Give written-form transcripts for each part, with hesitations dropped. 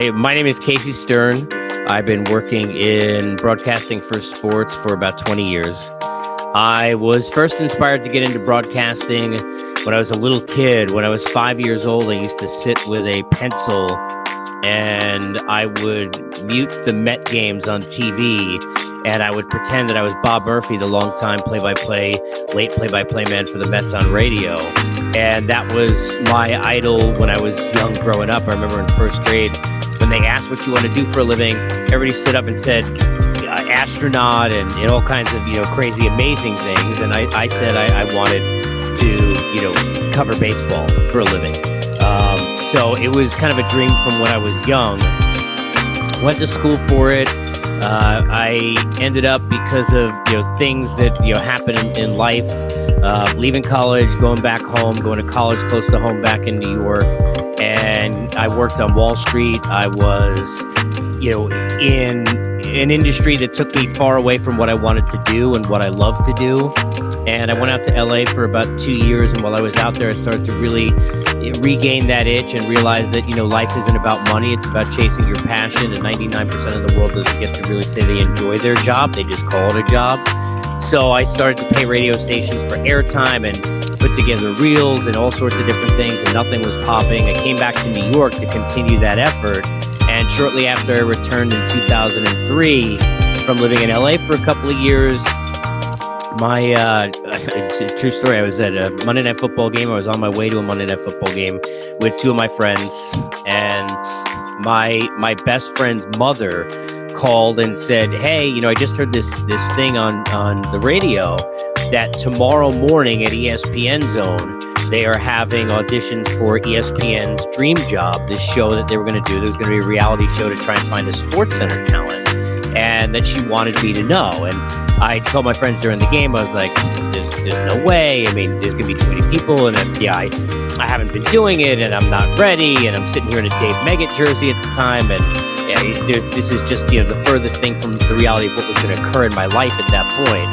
Hey, my name is Casey Stern. I've been working in broadcasting for sports for about 20 years. I was first inspired to get into broadcasting when I was a little kid. When I was 5 years old, I used to sit with a pencil and I would mute the Met games on TV, and I would pretend that I was Bob Murphy, the longtime late play-by-play man for the Mets on radio. And that was my idol when I was young growing up. I remember in first grade, when they asked what you want to do for a living, everybody stood up and said astronaut and all kinds of, crazy, amazing things. And I said I wanted to, cover baseball for a living. So it was kind of a dream from when I was young. Went to school for it. I ended up, because of things that happen in life, leaving college, going back home, going to college close to home back in New York, and I worked on Wall Street. I was in an industry that took me far away from what I wanted to do and what I love to do. And I went out to LA for about 2 years, and while I was out there, I started to really regain that itch and realize that life isn't about money, it's about chasing your passion. And 99% of the world doesn't get to really say they enjoy their job, they just call it a job. So I started to pay radio stations for airtime and put together reels and all sorts of different things, and nothing was popping. I came back to New York to continue that effort, and shortly after I returned in 2003 from living in LA for a couple of years, it's a true story. I was at a Monday Night Football game. I was on my way to a Monday Night Football game with two of my friends, and my best friend's mother called and said, "Hey, I just heard this thing on the radio that tomorrow morning at ESPN Zone, they are having auditions for ESPN's Dream Job, this show that they were going to do. There was going to be a reality show to try and find a Sports Center talent, and that she wanted me to know." And I told my friends during the game, I was like, there's no way. I mean, there's going to be too many people, and I haven't been doing it, and I'm not ready, and I'm sitting here in a Dave Meggett jersey at the time, and this is just the furthest thing from the reality of what was going to occur in my life at that point.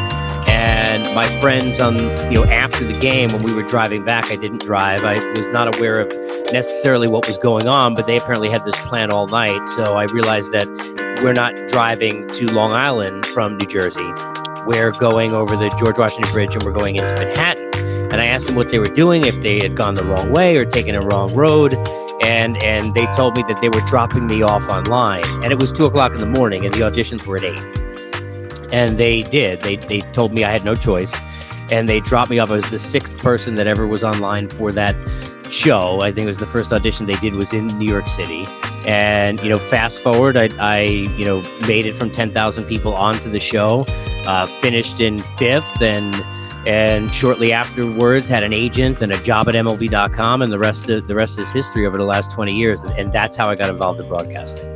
And my friends after the game, when we were driving back, I didn't drive. I was not aware of necessarily what was going on, but they apparently had this plan all night. So I realized that we're not driving to Long Island from New Jersey. We're going over the George Washington Bridge, and we're going into Manhattan. And I asked them what they were doing, if they had gone the wrong way or taken a wrong road. And they told me that they were dropping me off online. And it was 2:00 in the morning, and the auditions were at 8. And they did. They told me I had no choice. And they dropped me off. I was the sixth person that ever was online for that show. I think it was the first audition they did was in New York City. And, fast forward, I made it from 10,000 people onto the show, finished in 5th, and shortly afterwards had an agent and a job at MLB.com, and the rest is history over the last 20 years. And that's how I got involved in broadcasting.